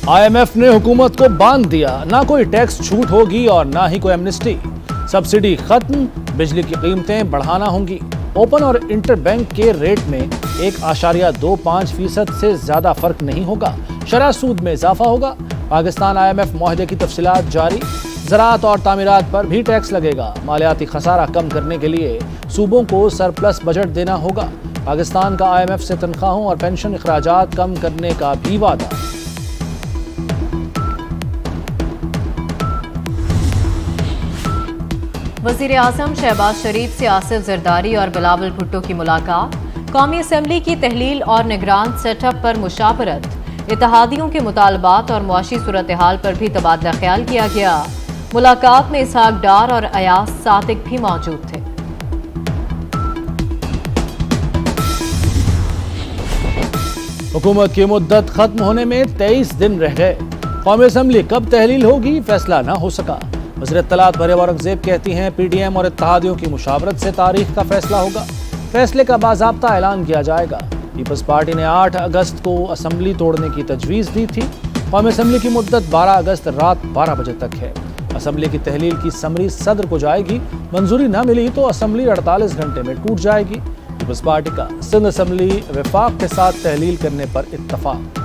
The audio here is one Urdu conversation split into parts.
IMF نے حکومت کو باندھ دیا، نہ کوئی ٹیکس چھوٹ ہوگی اور نہ ہی کوئی ایمنسٹی، سبسڈی ختم، بجلی کی قیمتیں بڑھانا ہوں گی، اوپن اور انٹر بینک کے ریٹ میں 1.25% سے زیادہ فرق نہیں ہوگا، شرح سود میں اضافہ ہوگا، پاکستان IMF معاہدے کی تفصیلات جاری، زراعت اور تعمیرات پر بھی ٹیکس لگے گا، مالیاتی خسارہ کم کرنے کے لیے صوبوں کو سرپلس بجٹ دینا ہوگا، پاکستان کا IMF سے تنخواہوں اور پینشن اخراجات کم کرنے کا بھی وعدہ۔ وزیر اعظم شہباز شریف سے آصف زرداری اور بلاول بھٹو کی ملاقات، قومی اسمبلی کی تحلیل اور نگران سیٹ اپ پر مشاورت، اتحادیوں کے مطالبات اور معاشی صورتحال پر بھی تبادلہ خیال کیا گیا، ملاقات میں اسحاق ڈار اور ایاز صادق بھی موجود تھے۔ حکومت کی مدت ختم ہونے میں 23 دن رہ گئے، قومی اسمبلی کب تحلیل ہوگی فیصلہ نہ ہو سکا، وزیر اطلاعات مریم اورنگزیب کہتی ہیں پی ڈی ایم اور اتحادیوں کی مشاورت سے تاریخ کا فیصلہ ہوگا، فیصلے کا باضابطہ اعلان کیا جائے گا۔ پیپلز پارٹی نے 8 اگست کو اسمبلی توڑنے کی تجویز دی تھی، قومی اسمبلی کی مدت 12 اگست رات 12 بجے تک ہے، اسمبلی کی تحلیل کی سمری صدر کو جائے گی، منظوری نہ ملی تو اسمبلی 48 گھنٹے میں ٹوٹ جائے گی۔ پیپلز پارٹی کا سندھ اسمبلی وفاق کے ساتھ تحلیل کرنے پر اتفاق۔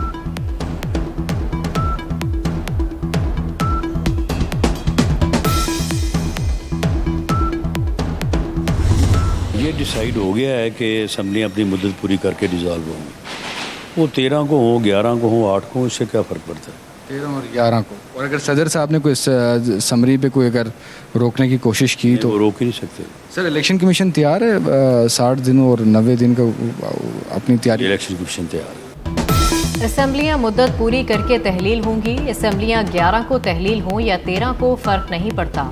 یہ ڈیسائیڈ ہو گیا ہے کہ اسمبلی اپنی مدت پوری کر کے ڈیزالو ہوں گی، وہ 13 کو ہوں، 11 کو ہوں، 8 کو ہوں، اس سے کیا فرق پڑتا ہے؟ 13 اور 11 کو، اور اگر صدر صاحب نے کوئی سمری پہ کوئی اگر روکنے کی کوشش کی تو وہ روک ہی نہیں سکتے۔ سر الیکشن کمیشن تیار ہے 60 دن اور 90 دن کا اپنی تیاری؟ الیکشن کمیشن تیار ہے۔ اسمبلیاں مدت پوری کر کے تحلیل ہوں گی، اسمبلیاں 11 کو تحلیل ہوں یا 13 کو فرق نہیں پڑتا،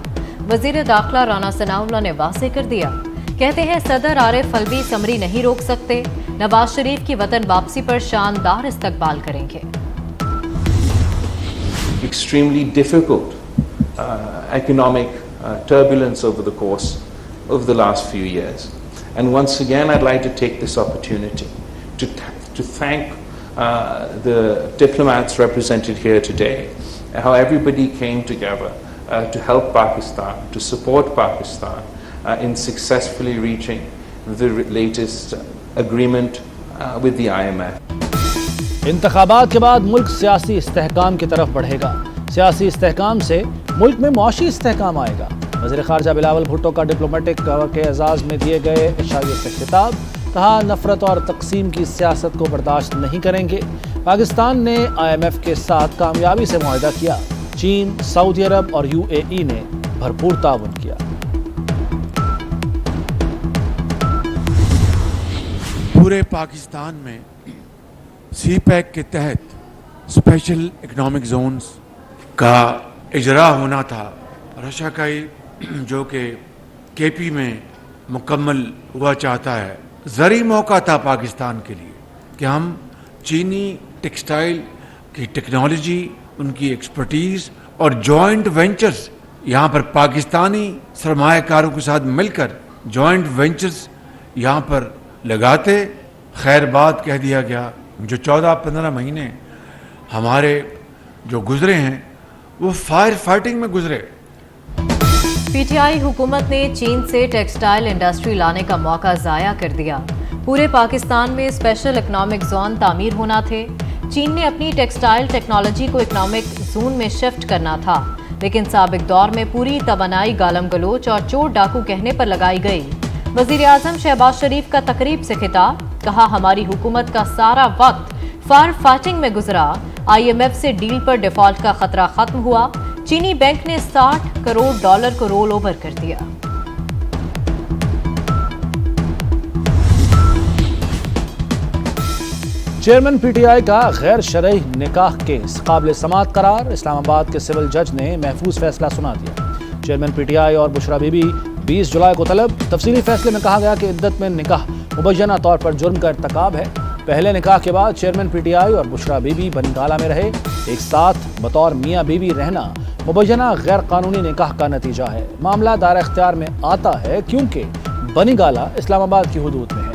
وزیر داخلہ رانا ثناءاللہ نے واضح کر دیا، کہتے ہیں صدر عارف الوی سمری نہیں روک سکتے، نواز شریف کی وطن واپسی پر شاندار استقبال کریں گے۔ Extremely difficult economic turbulence over the course of the last few years. And once again, I'd like to take this opportunity to thank the diplomats represented here today, how everybody came together to help Pakistan, to support Pakistan in successfully reaching the latest agreement with the IMF. انتخابات کے بعد ملک سیاسی استحکام کی طرف بڑھے گا، سیاسی استحکام سے ملک میں معاشی استحکام آئے گا، وزیر خارجہ بلاول بھٹو کا ڈپلومیٹک کے اعزاز میں دیے گئے عشائیے سے خطاب، کہا نفرت اور تقسیم کی سیاست کو برداشت نہیں کریں گے، پاکستان نے IMF کے ساتھ کامیابی سے معاہدہ کیا، چین، سعودی عرب اور UAE نے بھرپور تعاون کیا۔ پورے پاکستان میں سی پیک کے تحت اسپیشل اکنامک زونز کا اجرا ہونا تھا، رشاکائی جو کہ KP میں مکمل ہوا چاہتا ہے، زرعی موقع تھا پاکستان کے لیے کہ ہم چینی ٹیکسٹائل کی ٹیکنالوجی، ان کی ایکسپرٹیز اور جوائنٹ وینچرز، یہاں پر پاکستانی سرمایہ کاروں کے ساتھ مل کر جوائنٹ وینچرز یہاں پر لگاتے، خیر بات کہہ دیا گیا۔ جو 14-15 مہینے ہمارے جو گزرے ہیں وہ فائر فائٹنگ میں گزرے۔ پی ٹی آئی حکومت نے چین سے ٹیکسٹائل انڈسٹری لانے کا موقع ضائع کر دیا، پورے پاکستان میں اسپیشل اکنامک زون تعمیر ہونا تھے، چین نے اپنی ٹیکسٹائل ٹیکنالوجی کو اکنامک زون میں شفٹ کرنا تھا، لیکن سابق دور میں پوری توانائی گالم گلوچ اور چور ڈاکو کہنے پر لگائی گئی۔ وزیر اعظم شہباز شریف کا تقریب سے خطاب، کہا ہماری حکومت کا سارا وقت فائر فائٹنگ میں گزرا، IMF سے ڈیل پر ڈیفالٹ کا خطرہ ختم ہوا، چینی بینک نے $60 کروڑ کو رول اوور کر دیا۔ چیئرمین PTI کا غیر شرعی نکاح کیس قابل سماعت قرار، اسلام آباد کے سول جج نے محفوظ فیصلہ سنا دیا، چیئرمین PTI اور بشرا بی بی 20 جولائی کو طلب، تفصیلی فیصلے میں کہا گیا کہ عدت میں نکاح مبینہ طور پر جرم کا ارتکاب ہے، پہلے نکاح کے بعد چیئرمین PTI اور بشرا بی بی بنگالہ میں رہے، ایک ساتھ بطور میاں بیوی رہنا مبینہ غیر قانونی نکاح کا نتیجہ ہے، معاملہ دائرہ اختیار میں آتا ہے کیونکہ بنی گالہ اسلام آباد کی حدود میں ہے۔